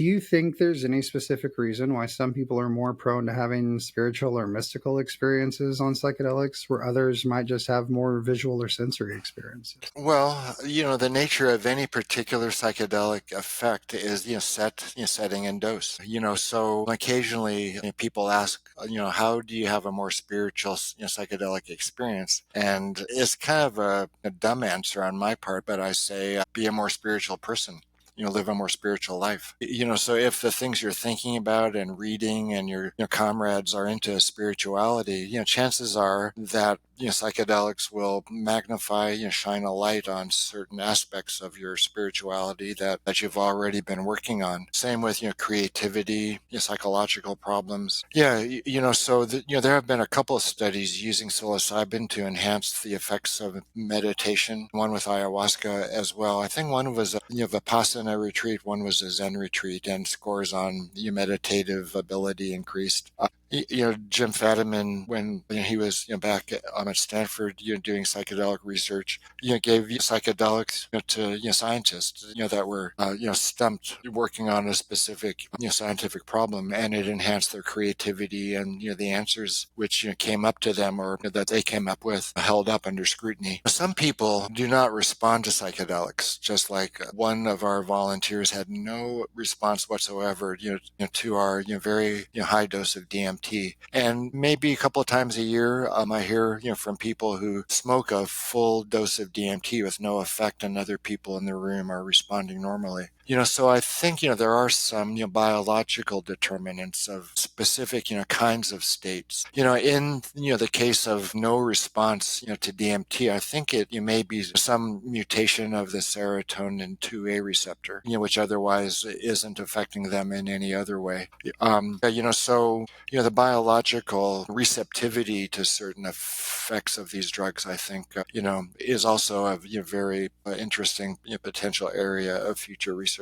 Do you think there's any specific reason why some people are more prone to having spiritual or mystical experiences on psychedelics, where others might just have more visual or sensory experiences? Well, the nature of any particular psychedelic effect is, setting and dose. So occasionally people ask, how do you have a more spiritual, psychedelic experience? And it's kind of a dumb answer on my part, but I say, be a more spiritual person. Live a more spiritual life. So if the things you're thinking about and reading and your comrades are into spirituality, chances are that psychedelics will magnify, shine a light on certain aspects of your spirituality that you've already been working on. Same with, creativity, psychological problems. Yeah, there have been a couple of studies using psilocybin to enhance the effects of meditation, one with ayahuasca as well. I think one was a, Vipassana retreat, one was a Zen retreat, and scores on your meditative ability increased. Jim Fadiman, when he was back at Stanford, doing psychedelic research, gave psychedelics to scientists, that were stumped working on a specific scientific problem, and it enhanced their creativity and the answers which came up to them or that they came up with held up under scrutiny. Some people do not respond to psychedelics, just like one of our volunteers had no response whatsoever, to our very high dose of DMT. And maybe a couple of times a year, I hear from people who smoke a full dose of DMT with no effect, and other people in the room are responding normally. So I think, there are some, biological determinants of specific, kinds of states. In, the case of no response, to DMT, I think it may be some mutation of the serotonin 2A receptor, which otherwise isn't affecting them in any other way. So, the biological receptivity to certain effects of these drugs, I think, is also a very interesting potential area of future research.